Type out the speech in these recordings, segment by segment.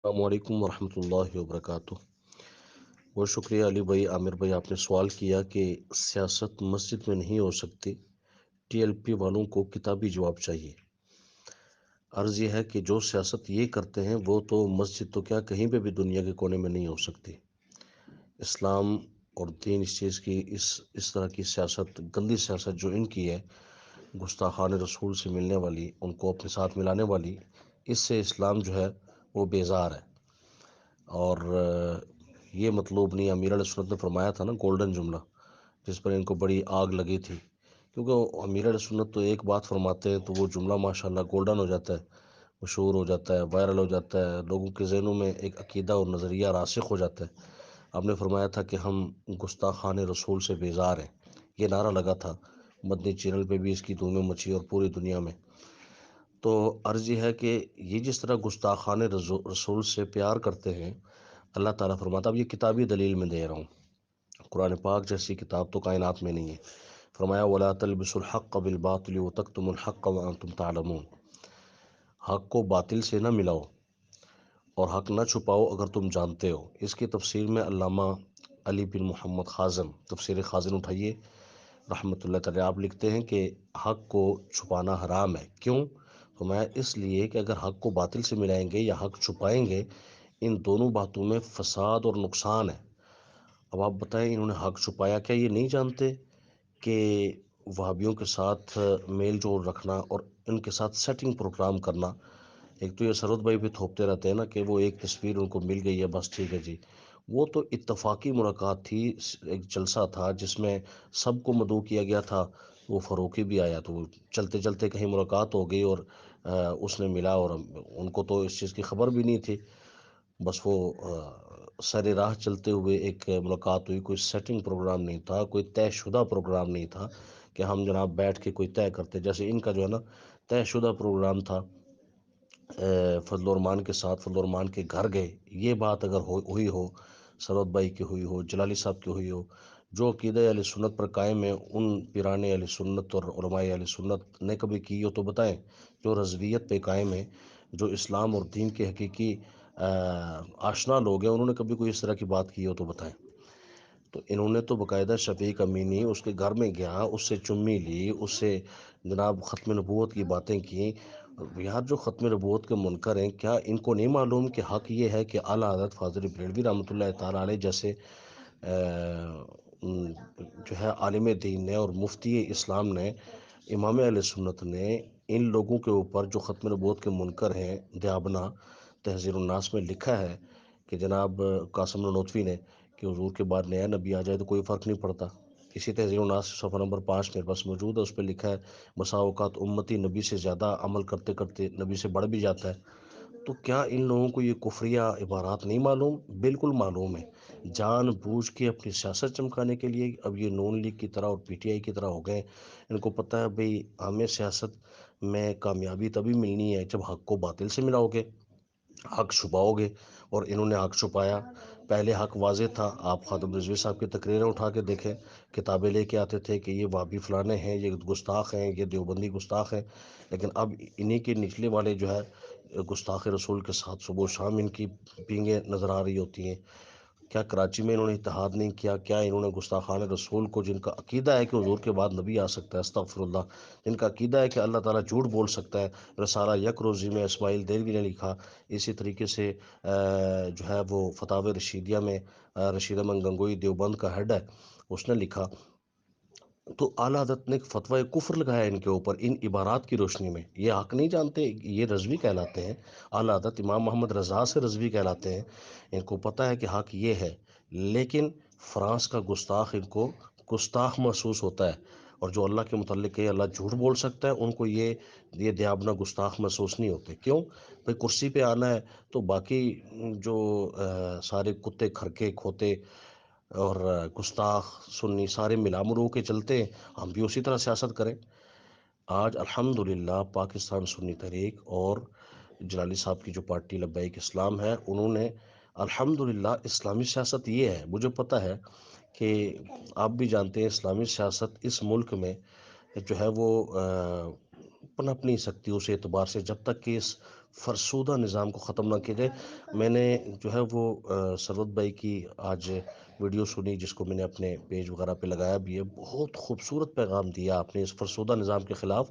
السلام علیکم ورحمۃ اللہ وبرکاتہ۔ بہت شکریہ علی بھائی، عامر بھائی، آپ نے سوال کیا کہ سیاست مسجد میں نہیں ہو سکتی، ٹی ایل پی والوں کو کتابی جواب چاہیے۔ عرض یہ ہے کہ جو سیاست یہ کرتے ہیں وہ تو مسجد تو کیا کہیں پہ بھی دنیا کے کونے میں نہیں ہو سکتی۔ اسلام اور دین اس چیز کی اس طرح کی سیاست، گندی سیاست جو ان کی ہے، گستاخان رسول سے ملنے والی، ان کو اپنے ساتھ ملانے والی، اس سے اسلام جو ہے وہ بیزار ہے۔ اور یہ مطلوب نہیں۔ امیر علیہ سنت نے فرمایا تھا نا گولڈن جملہ، جس پر ان کو بڑی آگ لگی تھی، کیونکہ امیر علیہ سنت تو ایک بات فرماتے ہیں تو وہ جملہ ماشاءاللہ گولڈن ہو جاتا ہے، مشہور ہو جاتا ہے، وائرل ہو جاتا ہے، لوگوں کے ذہنوں میں ایک عقیدہ اور نظریہ راسخ ہو جاتا ہے۔ آپ نے فرمایا تھا کہ ہم گستاخان رسول سے بیزار ہیں، یہ نعرہ لگا تھا، مدنی چینل پہ بھی اس کی دھومیں مچی اور پوری دنیا میں۔ تو عرض یہ ہے کہ یہ جس طرح گستاخان رسول سے پیار کرتے ہیں، اللہ تعالیٰ فرماتا، اب یہ کتابی دلیل میں دے رہا ہوں، قرآن پاک جیسی کتاب تو کائنات میں نہیں ہے۔ فرمایا وَلَا تَلْبِسُوا الْحَقَّ بِالْبَاطِلِ وَتَكْتُمُوا الْحَقَّ وَأَنْتُمْ تَعْلَمُونَ۔ حق کو باطل سے نہ ملاؤ اور حق نہ چھپاؤ اگر تم جانتے ہو۔ اس کی تفسیر میں علامہ علی بن محمد خازن، تفسیر خازن اٹھائیے رحمۃ اللہ تعالیٰ، آپ لکھتے ہیں کہ حق کو چھپانا حرام ہے۔ کیوں؟ فرمایا اس لیے کہ اگر حق کو باطل سے ملائیں گے یا حق چھپائیں گے، ان دونوں باتوں میں فساد اور نقصان ہے۔ اب آپ بتائیں، انہوں نے حق چھپایا، کیا یہ نہیں جانتے کہ وہابیوں کے ساتھ میل جول رکھنا اور ان کے ساتھ سیٹنگ پروگرام کرنا، ایک تو یہ سرود بھائی بھی تھوپتے رہتے ہیں نا کہ وہ ایک تصویر ان کو مل گئی ہے بس ٹھیک ہے جی، وہ تو اتفاقی ملاقات تھی، ایک جلسہ تھا جس میں سب کو مدعو کیا گیا تھا، وہ فاروقی بھی آیا، تو وہ چلتے چلتے کہیں ملاقات ہو گئی اور اس نے ملا، اور ان کو تو اس چیز کی خبر بھی نہیں تھی، بس وہ سر راہ چلتے ہوئے ایک ملاقات ہوئی، کوئی سیٹنگ پروگرام نہیں تھا، کوئی طے شدہ پروگرام نہیں تھا کہ ہم جناب بیٹھ کے کوئی طے کرتے، جیسے ان کا جو ہے نا طے شدہ پروگرام تھا۔ فضل الرحمان کے ساتھ فضل الرحمان کے گھر گئے، یہ بات اگر ہوئی ہو، سرود بھائی کی ہوئی ہو، جلالی صاحب کی ہوئی ہو، جو عقیدہ اہل سنت پر قائم ہے، ان پیران اہل سنت اور علماء اہل سنت نے کبھی کی ہو تو بتائیں۔ جو رضویت پہ قائم ہے، جو اسلام اور دین کے حقیقی آشنا لوگ ہیں، انہوں نے کبھی کوئی اس طرح کی بات کی ہو تو بتائیں۔ تو انہوں نے تو باقاعدہ شفیق امینی اس کے گھر میں گیا، اس سے چمی لی، اس سے جناب ختم نبوت کی باتیں کی۔ یار جو ختم نبوت کے منکر ہیں، کیا ان کو نہیں معلوم کہ حق یہ ہے کہ اعلیٰ حضرت فاضل بریلوی رحمۃ اللہ تعالیٰ علیہ جیسے جو ہے عالم دین نے اور مفتی اسلام نے، امام علیہ سنت نے ان لوگوں کے اوپر جو ختم نبوت کے منکر ہیں، دیابنا تحذیر الناس میں لکھا ہے کہ جناب قاسم نانوتوی نے کہ حضور کے بعد نیا نبی آ جائے تو کوئی فرق نہیں پڑتا۔ اسی تحذیر الناس صفحہ نمبر 5 میرے پاس موجود ہے، اس پہ لکھا ہے بسا اوقات امتی نبی سے زیادہ عمل کرتے کرتے نبی سے بڑھ بھی جاتا ہے۔ تو کیا ان لوگوں کو یہ کفریہ عبارات نہیں معلوم؟ بالکل معلوم ہے، جان بوجھ کے اپنی سیاست چمکانے کے لیے اب یہ نون لیگ کی طرح اور پی ٹی آئی کی طرح ہو گئے۔ ان کو پتہ ہے بھئی ہمیں سیاست میں کامیابی تبھی ملنی ہے جب حق کو باطل سے ملاؤ گے، حق چھپاؤ گے، اور انہوں نے حق چھپایا۔ پہلے حق واضح تھا، آپ خادم رضوی صاحب کی تقریریں اٹھا کے دیکھیں، کتابیں لے کے آتے تھے کہ یہ وہابی فلانے ہیں، یہ گستاخ ہیں، یہ دیوبندی گستاخ ہیں، لیکن اب انہی کے نچلے والے جو ہے گستاخ رسول کے ساتھ صبح و شام ان کی پینگیں نظر آ رہی ہوتی ہیں۔ کیا کراچی میں انہوں نے اتحاد نہیں کیا؟ کیا انہوں نے گستاخان رسول کو، جن کا عقیدہ ہے کہ حضور کے بعد نبی آ سکتا ہے، استغفر اللہ، جن کا عقیدہ ہے کہ اللہ تعالیٰ جھوٹ بول سکتا ہے، رسالہ یک روزی میں اسماعیل دہلوی نے لکھا، اسی طریقے سے جو ہے وہ فتاوی رشیدیہ میں رشید احمد گنگوئی دیوبند کا ہیڈ ہے، اس نے لکھا۔ تو اعلیٰ حضرت نے ایک فتویٰ کفر لگایا ان کے اوپر، ان عبارات کی روشنی میں۔ یہ حق نہیں جانتے، یہ رضوی کہلاتے ہیں، اعلیٰ حضرت امام محمد رضا سے رضوی کہلاتے ہیں، ان کو پتہ ہے کہ حق یہ ہے، لیکن فرانس کا گستاخ ان کو گستاخ محسوس ہوتا ہے، اور جو اللہ کے متعلق کہ اللہ جھوٹ بول سکتا ہے، ان کو یہ دیابنا گستاخ محسوس نہیں ہوتے۔ کیوں؟ بھئی کرسی پہ آنا ہے تو باقی جو سارے کتے کھرکے کھوتے اور گستاخ سنی سارے ملا مرو کے چلتے ہیں، ہم بھی اسی طرح سیاست کریں۔ آج الحمدللہ پاکستان سنی تحریک اور جلالی صاحب کی جو پارٹی لبیک اسلام ہے، انہوں نے الحمدللہ اسلامی سیاست یہ ہے، مجھے پتہ ہے کہ آپ بھی جانتے ہیں اسلامی سیاست اس ملک میں جو ہے وہ پنپ نہیں سکتی اس اعتبار سے جب تک کہ اس فرسودہ نظام کو ختم نہ کیا جائے۔ میں نے جو ہے وہ سرورت بھائی کی آج ویڈیو سنی، جس کو میں نے اپنے پیج وغیرہ پہ لگایا بھی ہے، بہت خوبصورت پیغام دیا آپ نے اس فرسودہ نظام کے خلاف،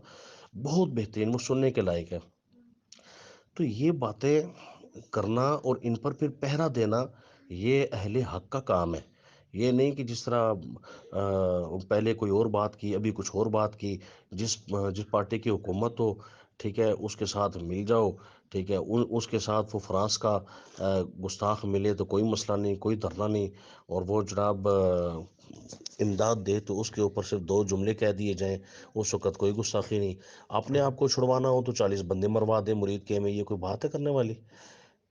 بہت بہترین، وہ سننے کے لائق ہے۔ تو یہ باتیں کرنا اور ان پر پھر پہرا دینا، یہ اہل حق کا کام ہے۔ یہ نہیں کہ جس طرح پہلے کوئی اور بات کی، ابھی کچھ اور بات کی، جس پارٹی کی حکومت ہو، ٹھیک ہے، اس کے ساتھ مل جاؤ، ٹھیک ہے، اس کے ساتھ وہ فرانس کا گستاخ ملے تو کوئی مسئلہ نہیں، کوئی دھرنا نہیں، اور وہ جناب امداد دے تو اس کے اوپر صرف 2 جملے کہہ دیے جائیں، اس وقت کوئی گستاخی نہیں۔ اپنے آپ کو چھڑوانا ہو تو 40 بندے مروا دے مرید کے میں، یہ کوئی بات ہے کرنے والی؟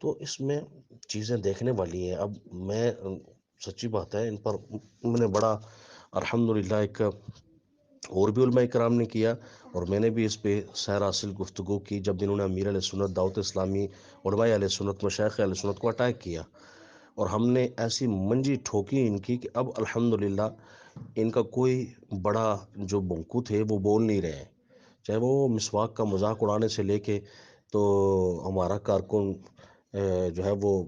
تو اس میں چیزیں دیکھنے والی ہیں۔ اب میں سچی بات ہے، ان پر میں نے بڑا الحمدللہ ایک اور بھی علماء کرام نے کیا، اور میں نے بھی اس پہ سیر حاصل گفتگو کی جب انہوں نے امیر علیہ سنت، دعوت اسلامی، علماء علیہ سنت، مشائخ علیہ سنت کو اٹیک کیا، اور ہم نے ایسی منجی ٹھوکی ان کی کہ اب الحمدللہ ان کا کوئی بڑا جو بنکو تھے وہ بول نہیں رہے ہیں، چاہے وہ مسواک کا مذاق اڑانے سے لے کے تو ہمارا کارکن جو ہے وہ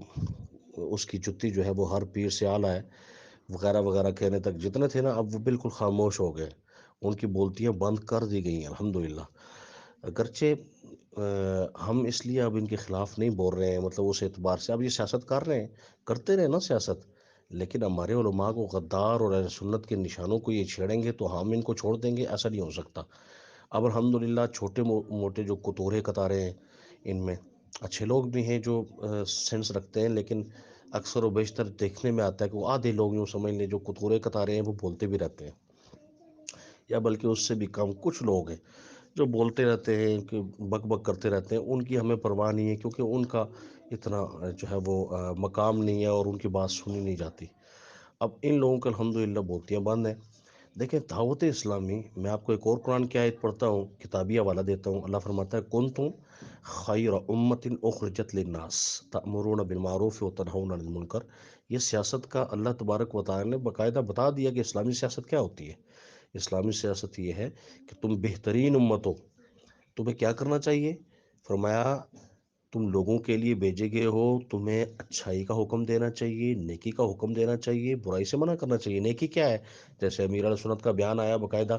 اس کی جتی جو ہے وہ ہر پیر سے اعلیٰ ہے وغیرہ وغیرہ کہنے تک جتنے تھے نا، اب وہ بالکل خاموش ہو گئے، ان کی بولتیاں بند کر دی گئی ہیں الحمدللہ۔ اگرچہ ہم اس لیے اب ان کے خلاف نہیں بول رہے ہیں، مطلب اس اعتبار سے اب یہ سیاست کر رہے ہیں، کرتے رہے نا سیاست، لیکن ہمارے علماء کو غدار اور اہل سنت کے نشانوں کو یہ چھیڑیں گے تو ہم ان کو چھوڑ دیں گے؟ ایسا نہیں ہو سکتا۔ اب الحمدللہ چھوٹے موٹے جو کتورے قطارے ہیں، ان میں اچھے لوگ بھی ہیں جو سینس رکھتے ہیں، لیکن اکثر و بیشتر دیکھنے میں آتا ہے کہ وہ آدھے لوگ یوں سمجھ لیں جو کتورے قطارے ہیں وہ بولتے بھی رہتے ہیں، یا بلکہ اس سے بھی کم کچھ لوگ ہیں جو بولتے رہتے ہیں، کہ بک بک کرتے رہتے ہیں، ان کی ہمیں پرواہ نہیں ہے، کیونکہ ان کا اتنا جو ہے وہ مقام نہیں ہے اور ان کی بات سنی نہیں جاتی۔ اب ان لوگوں کا الحمدللہ بولتیاں بند ہیں۔ دیکھیں دعوت اسلامی، میں آپ کو ایک اور قرآن کی آیت پڑھتا ہوں، کتابی حوالہ دیتا ہوں، اللہ فرماتا ہے کنتم خیر امت اخرجت للناس تأمرون بالمعروف وتنہون عن المنکر۔ یہ سیاست کا اللہ تبارک و تعالی نے باقاعدہ بتا دیا کہ اسلامی سیاست کیا ہوتی ہے۔ اسلامی سیاست یہ ہے کہ تم بہترین امت ہو، تمہیں کیا کرنا چاہیے؟ فرمایا تم لوگوں کے لیے بھیجے گئے ہو، تمہیں اچھائی کا حکم دینا چاہیے، نیکی کا حکم دینا چاہیے، برائی سے منع کرنا چاہیے۔ نیکی کیا ہے؟ جیسے امیر علیہ سنت کا بیان آیا باقاعدہ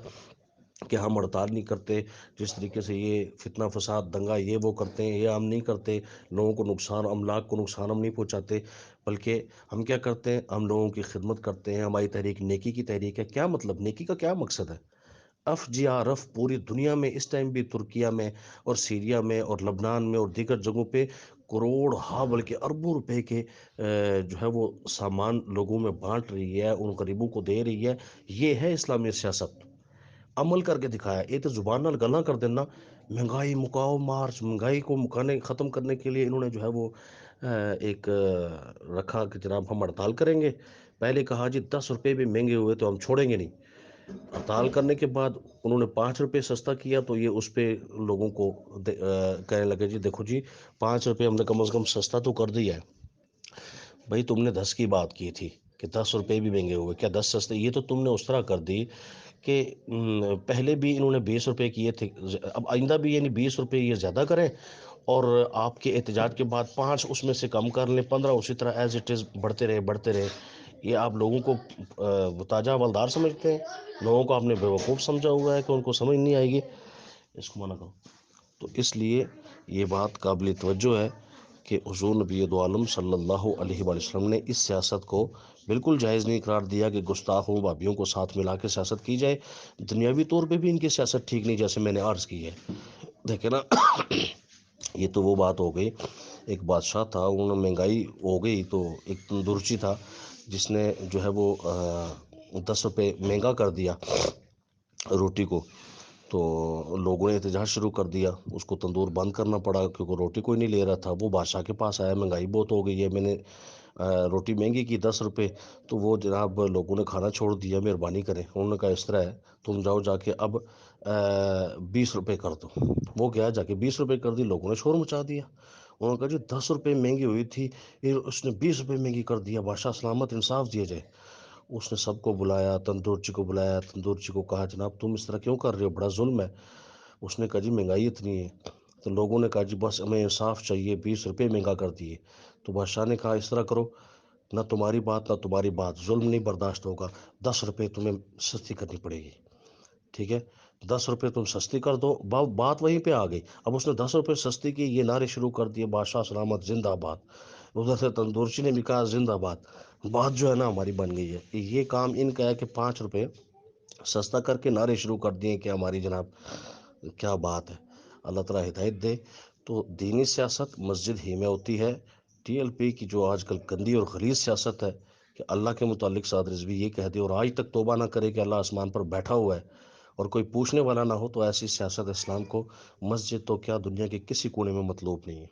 کہ ہم ہڑتال نہیں کرتے، جس طریقے سے یہ فتنہ فساد دنگا یہ وہ کرتے ہیں، یہ ہم نہیں کرتے، لوگوں کو نقصان، املاک کو نقصان ہم نہیں پہنچاتے، بلکہ ہم کیا کرتے ہیں، ہم لوگوں کی خدمت کرتے ہیں، ہماری تحریک نیکی کی تحریک ہے۔ کیا مطلب؟ نیکی کا کیا مقصد ہے؟ FGRF پوری دنیا میں اس ٹائم بھی ترکیہ میں اور سیریا میں اور لبنان میں اور دیگر جگہوں پہ کروڑ ہاں بلکہ اربوں روپے کے جو ہے وہ سامان لوگوں میں بانٹ رہی ہے، ان غریبوں کو دے رہی ہے۔ یہ ہے اسلامی سیاست، عمل کر کے دکھایا۔ یہ تو زبان نال گلاں کر دینا، مہنگائی مکاؤ مارچ، مہنگائی کو ختم کرنے کے لیے انہوں نے جو ہے وہ ایک رکھا کہ جناب ہم ہڑتال کریں گے۔ پہلے کہا جی 10 روپے بھی مہنگے ہوئے تو ہم چھوڑیں گے نہیں۔ ہڑتال کرنے کے بعد انہوں نے 5 روپے سستا کیا تو یہ اس پہ لوگوں کو کہنے لگے جی دیکھو جی 5 روپے ہم نے کم از کم سستا تو کر دیا ہے، بھائی تم نے 10 کی بات کی تھی کہ 10 روپے بھی مہنگے ہوئے، کیا 10 سستے؟ یہ تو تم نے اس طرح کر دی کہ پہلے بھی انہوں نے 20 روپے کیے تھے، اب آئندہ بھی یعنی 20 روپے یہ زیادہ کریں، اور آپ کے احتجاج کے بعد 5 اس میں سے کم کر لیں، 15 اسی طرح ایز اٹ از بڑھتے رہے۔ یہ آپ لوگوں کو تاجہ حوالدار سمجھتے ہیں؟ لوگوں کو آپ نے بیوقوف سمجھا ہوا ہے کہ ان کو سمجھ نہیں آئے گی؟ اس کو منع کرو۔ تو اس لیے یہ بات قابل توجہ ہے کہ حضور نبی دو عالم صلی اللہ علیہ وآلہ وسلم نے اس سیاست کو بالکل جائز نہیں قرار دیا کہ گستاخوں بھابیوں کو ساتھ ملا کے سیاست کی جائے۔ دنیاوی طور پہ بھی ان کی سیاست ٹھیک نہیں، جیسے میں نے عرض کی ہے۔ دیکھیں نا یہ تو وہ بات ہو گئی، ایک بادشاہ تھا، انہوں نے مہنگائی ہو گئی تو ایک تندورچی تھا جس نے جو ہے وہ 10 روپے مہنگا کر دیا روٹی کو، تو لوگوں نے احتجاج شروع کر دیا، اس کو تندور بند کرنا پڑا کیونکہ روٹی کوئی نہیں لے رہا تھا۔ وہ بادشاہ کے پاس آیا، مہنگائی بہت ہو گئی ہے، میں نے روٹی مہنگی کی 10 روپے، تو وہ جناب لوگوں نے کھانا چھوڑ دیا، مہربانی کریں۔ انہوں نے کہا اس طرح ہے تم جاؤ جا کے اب 20 روپے کر دو۔ وہ گیا جا کے 20 روپے کر دی، لوگوں نے شور مچا دیا، انہوں نے کہا جی 10 روپے مہنگی ہوئی تھی، اس نے 20 روپے مہنگی کر دیا، بادشاہ سلامت، انصاف دیا جائے۔ اس نے سب کو بلایا، تندورچی کو بلایا، تندورچی کو کہا جناب تم اس طرح کیوں کر رہے ہو، بڑا ظلم ہے۔ اس نے کہا جی مہنگائی اتنی ہے، تو لوگوں نے کہا جی بس ہمیں انصاف چاہیے، 20 روپے مہنگا کر دیے۔ تو بادشاہ نے کہا اس طرح کرو، نہ تمہاری بات نہ تمہاری بات، ظلم نہیں برداشت ہوگا، 10 روپے تمہیں سستی کرنی پڑے گی، ٹھیک ہے؟ 10 روپے تم سستی کر دو، بات وہیں پہ آ گئی۔ اب اس نے 10 روپے سستی کی، یہ نعرے شروع کر دیے، بادشاہ سلامت زندہ آباد۔ ادھر سے تندورچی نے بھی کہا زندہ آباد۔ بات جو ہے نا ہماری بن گئی ہے۔ یہ کام ان کا ہے کہ 5 روپے سستا کر کے نعرے شروع کر دیے کہ ہماری جناب کیا بات ہے۔ اللہ تعالیٰ ہدایت دے۔ تو دینی سیاست مسجد ہی میں ہوتی ہے۔ ٹی ایل پی کی جو آج کل گندی اور غلیظ سیاست ہے کہ اللہ کے متعلق سعد رضوی یہ کہہ دے اور آج تک توبہ نہ کرے کہ اللہ آسمان پر بیٹھا ہوا ہے اور کوئی پوچھنے والا نہ ہو، تو ایسی سیاست اسلام کو مسجد تو کیا دنیا کے کسی کونے میں مطلوب نہیں ہے۔